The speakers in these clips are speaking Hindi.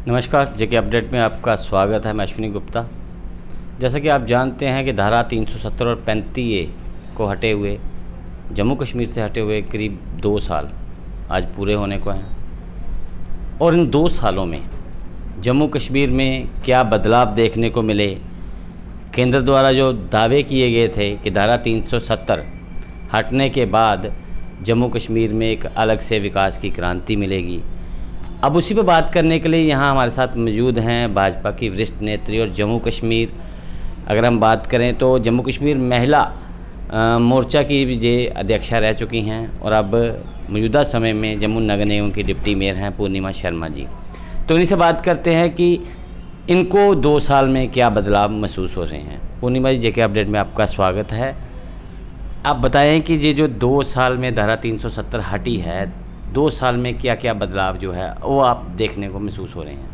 नमस्कार, जेके अपडेट में आपका स्वागत है। मैं अश्विनी गुप्ता। जैसा कि आप जानते हैं कि धारा 370 और 35A को हटे हुए, जम्मू कश्मीर से हटे हुए करीब 2 साल आज पूरे होने को हैं। और इन 2 सालों में जम्मू कश्मीर में क्या बदलाव देखने को मिले, केंद्र द्वारा जो दावे किए गए थे कि धारा 370 हटने के बाद जम्मू कश्मीर में एक अलग से विकास की क्रांति मिलेगी, अब उसी पर बात करने के लिए यहाँ हमारे साथ मौजूद हैं भाजपा की वरिष्ठ नेत्री और जम्मू कश्मीर, अगर हम बात करें तो जम्मू कश्मीर महिला मोर्चा की विजय अध्यक्षा रह चुकी हैं और अब मौजूदा समय में जम्मू नगर निगम की डिप्टी मेयर हैं पूर्णिमा शर्मा जी। तो इन्हीं से बात करते हैं कि इनको 2 साल में क्या बदलाव महसूस हो रहे हैं। पूर्णिमा जी, जेके अपडेट में आपका स्वागत है। आप बताएं कि ये जो 2 साल में धारा 370 हटी है, 2 साल में क्या क्या बदलाव जो है वो आप देखने को महसूस हो रहे हैं।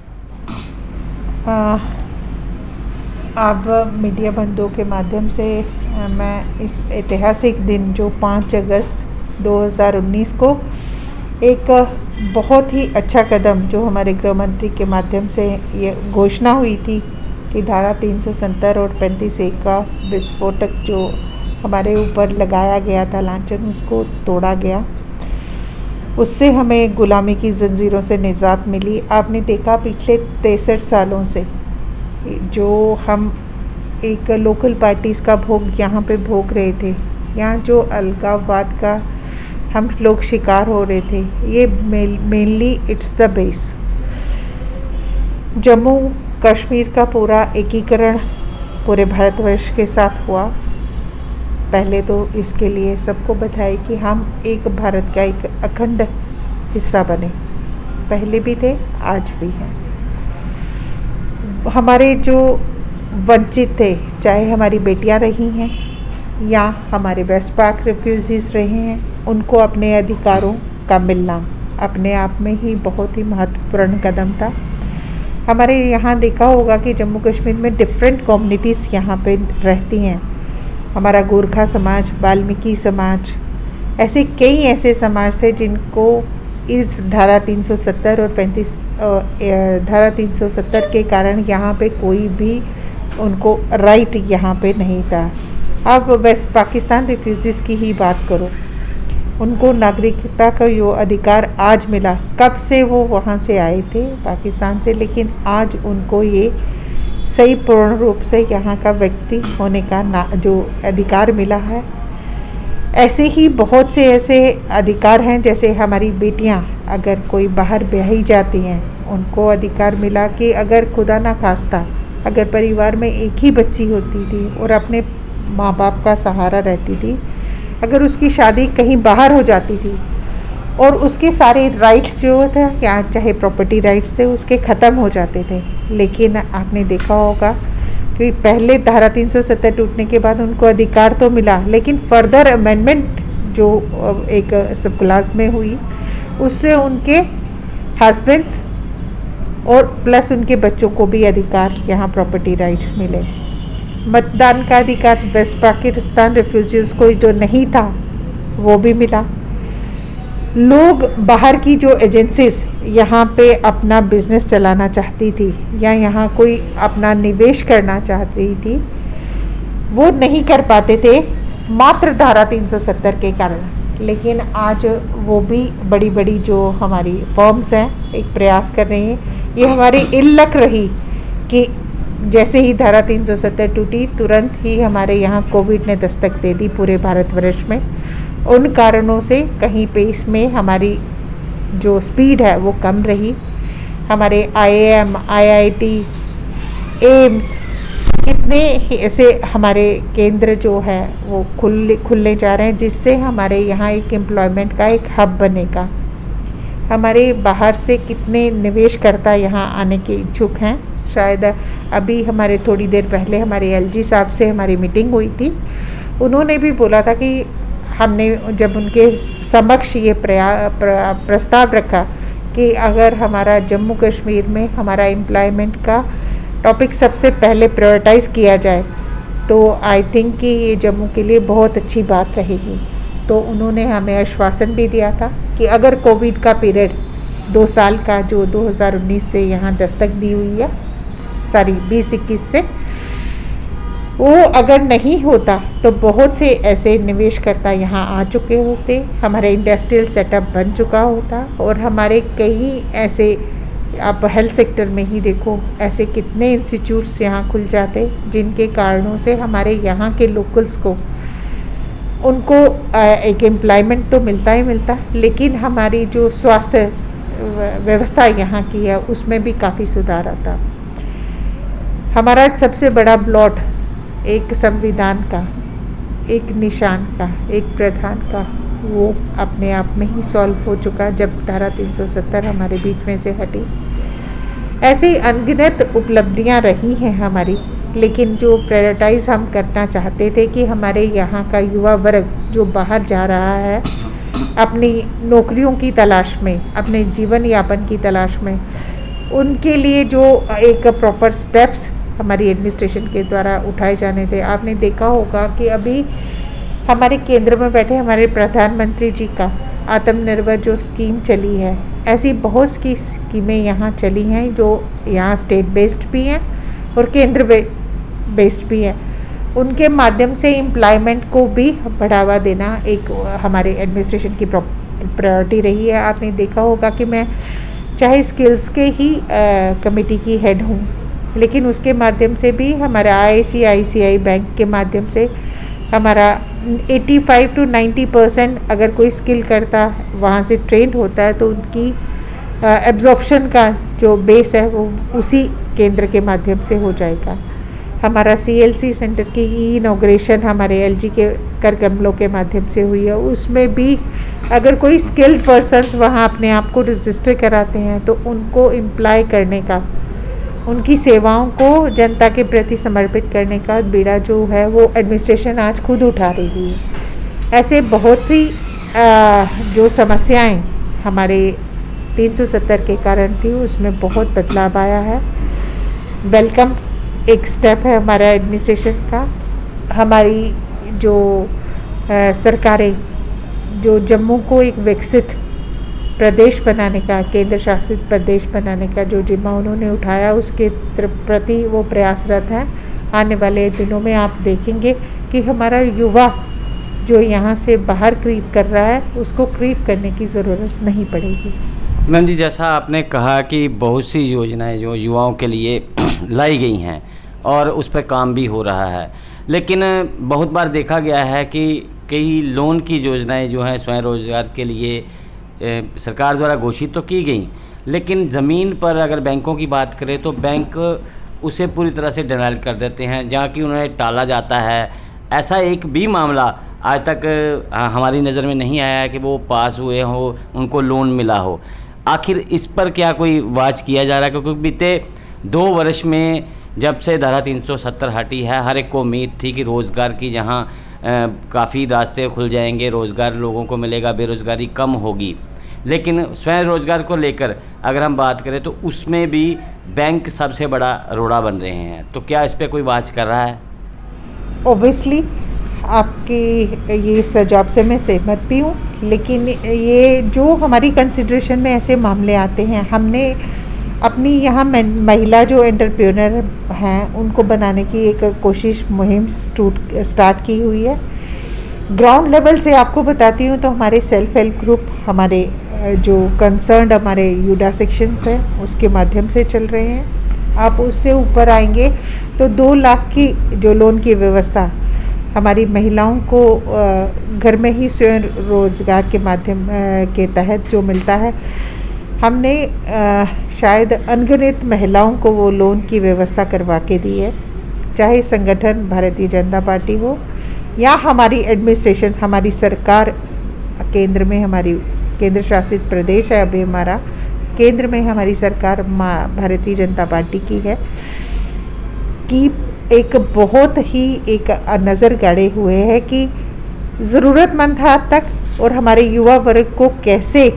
अब मीडिया बंधुओं के माध्यम से मैं इस ऐतिहासिक दिन जो 5 अगस्त 2019 को एक बहुत ही अच्छा कदम जो हमारे गृह मंत्री के माध्यम से ये घोषणा हुई थी कि धारा 370 और 35A का विस्फोटक जो हमारे ऊपर लगाया गया था लांछन, उसको तोड़ा गया। उससे हमें गुलामी की जंजीरों से निजात मिली। आपने देखा पिछले 63 सालों से जो हम एक लोकल पार्टीज़ का भोग यहाँ पे भोग रहे थे, यहाँ जो अलगाववाद का हम लोग शिकार हो रहे थे, ये mainly it's the base. Jammu Kashmir का पूरा एकीकरण पूरे भारतवर्ष के साथ हुआ। पहले तो इसके लिए सबको बधाई कि हम एक भारत का एक अखंड हिस्सा बने। पहले भी थे, आज भी हैं। हमारे जो वंचित थे, चाहे हमारी बेटियां रही हैं या हमारे वेस्ट पाक रिफ्यूजीज़ रहे हैं, उनको अपने अधिकारों का मिलना अपने आप में ही बहुत ही महत्वपूर्ण कदम था। हमारे यहाँ देखा होगा कि जम्मू कश्मीर में डिफरेंट कम्युनिटीज़ यहाँ पे रहती हैं। हमारा गोरखा समाज, वाल्मीकि समाज, ऐसे कई ऐसे समाज थे जिनको इस धारा 370 और 35 धारा 370 के कारण यहाँ पे कोई भी उनको राइट यहाँ पे नहीं था। अब वेस्ट पाकिस्तान रिफ्यूजीज़ की ही बात करो, उनको नागरिकता का जो अधिकार आज मिला, कब से वो वहाँ से आए थे पाकिस्तान से, लेकिन आज उनको ये सही पूर्ण रूप से यहाँ का व्यक्ति होने का जो अधिकार मिला है। ऐसे ही बहुत से ऐसे अधिकार हैं, जैसे हमारी बेटियाँ अगर कोई बाहर ब्याही जाती हैं, उनको अधिकार मिला कि अगर खुदा ना खास्ता अगर परिवार में एक ही बच्ची होती थी और अपने माँ बाप का सहारा रहती थी, अगर उसकी शादी कहीं बाहर हो जाती थी और उसके सारे राइट्स जो थे, या चाहे प्रॉपर्टी राइट्स थे, उसके ख़त्म हो जाते थे। लेकिन आपने देखा होगा कि पहले धारा 370 टूटने के बाद उनको अधिकार तो मिला, लेकिन फर्दर अमेंडमेंट जो एक सब क्लास में हुई, उससे उनके हस्बैंड्स और प्लस उनके बच्चों को भी अधिकार, यहाँ प्रॉपर्टी राइट्स मिले। मतदान का अधिकार वेस्ट पाकिस्तान रिफ्यूजीज़ को जो नहीं था वो भी मिला। लोग बाहर की जो एजेंसीज यहाँ पे अपना बिजनेस चलाना चाहती थी या यहाँ कोई अपना निवेश करना चाहती थी, वो नहीं कर पाते थे मात्र धारा 370 के कारण। लेकिन आज वो भी बड़ी बड़ी जो हमारी फर्म्स हैं एक प्रयास कर रही हैं। ये हमारी इल्लक रही कि जैसे ही धारा 370 टूटी, तुरंत ही हमारे यहाँ कोविड ने दस्तक दे दी पूरे भारतवर्ष में। उन कारणों से कहीं पे इसमें हमारी जो स्पीड है वो कम रही। हमारे IIM, IIT, एम्स, कितने ऐसे हमारे केंद्र जो है वो खुलने जा रहे हैं, जिससे हमारे यहाँ एक एम्प्लॉयमेंट का एक हब बनेगा। हमारे बाहर से कितने निवेशकर्ता यहाँ आने के इच्छुक हैं। शायद अभी हमारे थोड़ी देर पहले हमारे LG साहब से हमारी मीटिंग हुई थी, उन्होंने भी बोला था कि हमने जब उनके समक्ष ये प्रस्ताव रखा कि अगर हमारा जम्मू कश्मीर में हमारा एम्प्लॉयमेंट का टॉपिक सबसे पहले प्रायोरिटाइज़ किया जाए, तो आई थिंक कि ये जम्मू के लिए बहुत अच्छी बात रहेगी। तो उन्होंने हमें आश्वासन भी दिया था कि अगर कोविड का पीरियड 2 साल का जो 2019 से यहाँ दस्तक दी हुई है, सॉरी 2021 से, वो अगर नहीं होता तो बहुत से ऐसे निवेशकर्ता यहाँ आ चुके होते, हमारा इंडस्ट्रियल सेटअप बन चुका होता और हमारे कई ऐसे, आप हेल्थ सेक्टर में ही देखो, ऐसे कितने इंस्टीट्यूट्स यहाँ खुल जाते जिनके कारणों से हमारे यहाँ के लोकल्स को, उनको एक एम्प्लॉयमेंट तो मिलता ही मिलता, लेकिन हमारी जो स्वास्थ्य व्यवस्था यहाँ की है उसमें भी काफ़ी सुधार आता। हमारा सबसे बड़ा ब्लॉट एक संविधान का, एक निशान का, एक प्रधान का, वो अपने आप में ही सॉल्व हो चुका जब धारा 370 हमारे बीच में से हटी। ऐसी अनगिनत उपलब्धियां रही हैं हमारी, लेकिन जो प्रायोरिटाइज हम करना चाहते थे कि हमारे यहाँ का युवा वर्ग जो बाहर जा रहा है अपनी नौकरियों की तलाश में, अपने जीवन यापन की तलाश में, उनके लिए जो एक प्रॉपर स्टेप्स हमारी एडमिनिस्ट्रेशन के द्वारा उठाए जाने थे। आपने देखा होगा कि अभी हमारे केंद्र में बैठे हमारे प्रधानमंत्री जी का आत्मनिर्भर जो स्कीम चली है, ऐसी बहुत सी स्कीमें यहाँ चली हैं जो यहाँ स्टेट बेस्ड भी हैं और केंद्र बेस्ड भी हैं। उनके माध्यम से एम्प्लॉयमेंट को भी बढ़ावा देना एक हमारे एडमिनिस्ट्रेशन की प्रायोरिटी रही है। आपने देखा होगा कि मैं चाहे स्किल्स के ही कमेटी की हेड हूँ, लेकिन उसके माध्यम से भी हमारा ICICI बैंक के माध्यम से हमारा 85 to 90% अगर कोई स्किल करता वहाँ से ट्रेंड होता है तो उनकी एब्जॉर्प्शन का जो बेस है वो उसी केंद्र के माध्यम से हो जाएगा। हमारा CLC सेंटर की इनॉग्रेशन हमारे LG के कर कमलों के माध्यम से हुई है, उसमें भी अगर कोई स्किल्ड पर्सन्स वहाँ अपने आप को रजिस्टर कराते हैं तो उनको एम्प्लॉय करने का, उनकी सेवाओं को जनता के प्रति समर्पित करने का बीड़ा जो है वो एडमिनिस्ट्रेशन आज खुद उठा रही है। ऐसे बहुत सी जो समस्याएं हमारे 370 के कारण थी उसमें बहुत बदलाव आया है। वेलकम एक स्टेप है हमारा एडमिनिस्ट्रेशन का। हमारी जो सरकारें जो जम्मू को एक विकसित प्रदेश बनाने का, केंद्र शासित प्रदेश बनाने का जो जिम्मा उन्होंने उठाया उसके प्रति वो प्रयासरत हैं। आने वाले दिनों में आप देखेंगे कि हमारा युवा जो यहाँ से बाहर क्रीप कर रहा है उसको क्रीप करने की ज़रूरत नहीं पड़ेगी। मैम जी, जैसा आपने कहा कि बहुत सी योजनाएं जो युवाओं के लिए लाई गई हैं और उस पर काम भी हो रहा है, लेकिन बहुत बार देखा गया है कि कई लोन की योजनाएं जो हैं स्वयं रोजगार के लिए सरकार द्वारा घोषित तो की गई, लेकिन ज़मीन पर अगर बैंकों की बात करें तो बैंक उसे पूरी तरह से डिनाइल कर देते हैं, जहाँ कि उन्हें टाला जाता है। ऐसा एक भी मामला आज तक हमारी नज़र में नहीं आया है कि वो पास हुए हो, उनको लोन मिला हो। आखिर इस पर क्या कोई वाच किया जा रहा है? क्योंकि बीते 2 वर्ष में जब से धारा 370 हटी है, हर एक को उम्मीद थी कि रोज़गार की जहाँ काफ़ी रास्ते खुल जाएंगे, रोज़गार लोगों को मिलेगा, बेरोज़गारी कम होगी, लेकिन स्वयं रोज़गार को लेकर अगर हम बात करें तो उसमें भी बैंक सबसे बड़ा रोड़ा बन रहे हैं। तो क्या इस पर कोई वाच कर रहा है? ओबियसली आपकी ये सुझाव से मैं सहमत भी हूँ, लेकिन ये जो हमारी कंसिडरेशन में ऐसे मामले आते हैं, हमने अपनी यहाँ महिला जो एंटरप्रेन्योर हैं उनको बनाने की एक कोशिश मुहिम स्टार्ट की हुई है। ग्राउंड लेवल से आपको बताती हूँ तो हमारे सेल्फ हेल्प ग्रुप, हमारे जो कंसर्न्ड हमारे यूडा सेक्शंस हैं उसके माध्यम से चल रहे हैं। आप उससे ऊपर आएंगे तो 2 लाख की जो लोन की व्यवस्था हमारी महिलाओं को घर में ही स्वयं रोजगार के माध्यम के तहत जो मिलता है, हमने शायद अनगिनत महिलाओं को वो लोन की व्यवस्था करवा के दी है। चाहे संगठन भारतीय जनता पार्टी हो या हमारी एडमिनिस्ट्रेशन, हमारी सरकार केंद्र में, हमारी केंद्र शासित प्रदेश है अभी हमारा, केंद्र में हमारी सरकार भारतीय जनता पार्टी की है, कि एक बहुत ही एक नज़र गाड़े हुए है कि ज़रूरतमंद हद तक और हमारे युवा वर्ग को कैसे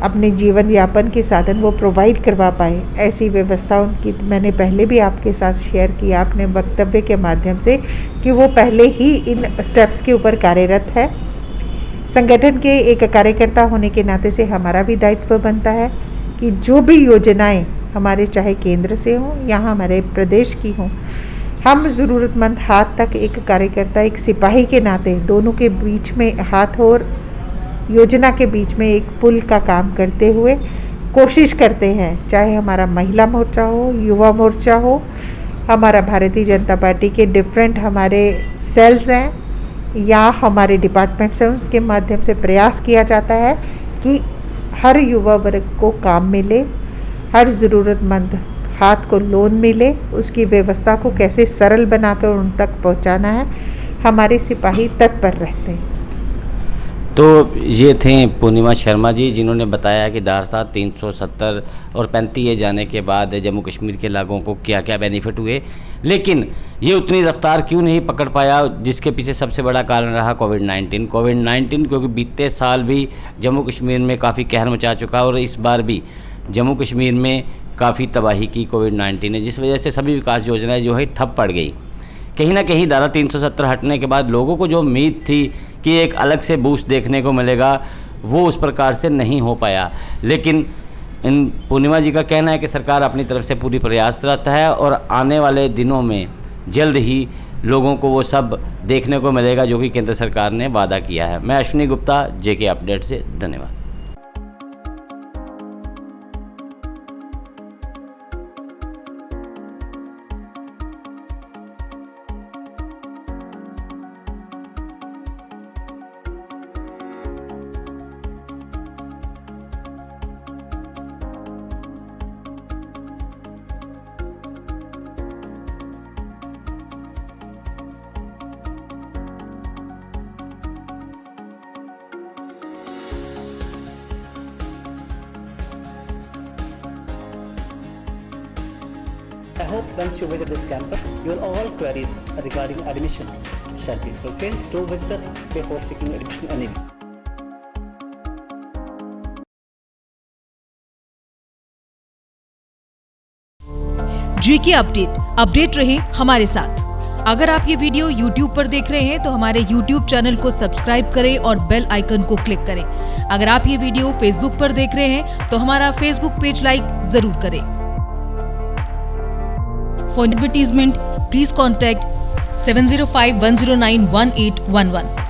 अपने जीवन यापन के साधन वो प्रोवाइड करवा पाए, ऐसी व्यवस्था उनकी मैंने पहले भी आपके साथ शेयर किया अपने वक्तव्य के माध्यम से कि वो पहले ही इन स्टेप्स के ऊपर कार्यरत है। संगठन के एक कार्यकर्ता होने के नाते से हमारा भी दायित्व बनता है कि जो भी योजनाएं हमारे चाहे केंद्र से हों या हमारे प्रदेश की हों, हम ज़रूरतमंद हाथ तक एक कार्यकर्ता, एक सिपाही के नाते दोनों के बीच में हाथ और योजना के बीच में एक पुल का काम करते हुए कोशिश करते हैं। चाहे हमारा महिला मोर्चा हो, युवा मोर्चा हो, हमारा भारतीय जनता पार्टी के डिफरेंट हमारे सेल्स हैं या हमारे डिपार्टमेंट्स हैं, उसके माध्यम से प्रयास किया जाता है कि हर युवा वर्ग को काम मिले, हर ज़रूरतमंद हाथ को लोन मिले, उसकी व्यवस्था को कैसे सरल बनाकर उन तक पहुंचाना है। हमारे सिपाही तत्पर रहते हैं। तो ये थे पूर्णिमा शर्मा जी, जिन्होंने बताया कि धारा 370 और 35 जाने के बाद जम्मू कश्मीर के लोगों को क्या क्या बेनिफिट हुए, लेकिन ये उतनी रफ्तार क्यों नहीं पकड़ पाया, जिसके पीछे सबसे बड़ा कारण रहा कोविड-19, क्योंकि बीते साल भी जम्मू कश्मीर में काफ़ी कहर मचा चुका और इस बार भी जम्मू कश्मीर में काफ़ी तबाही की कोविड-19 ने, जिस वजह से सभी विकास योजनाएँ जो है ठप पड़ गई। कहीं ना कहीं धारा 370 हटने के बाद लोगों को जो उम्मीद थी कि एक अलग से बूस्ट देखने को मिलेगा, वो उस प्रकार से नहीं हो पाया। लेकिन इन पूर्णिमा जी का कहना है कि सरकार अपनी तरफ से पूरी प्रयासरत है और आने वाले दिनों में जल्द ही लोगों को वो सब देखने को मिलेगा जो कि केंद्र सरकार ने वादा किया है। मैं अश्विनी गुप्ता, जेके अपडेट से, धन्यवाद। I hope once you visit this campus, your all queries regarding admission shall be fulfilled. Do visit us before seeking admission anyway. JK update रहे हमारे साथ। अगर आप ये वीडियो YouTube पर देख रहे हैं तो हमारे YouTube चैनल को सब्सक्राइब करें और बेल आइकन को क्लिक करें। अगर आप ये वीडियो Facebook पर देख रहे हैं तो हमारा Facebook पेज लाइक जरूर करें। For advertisement, please contact 705-109-1811.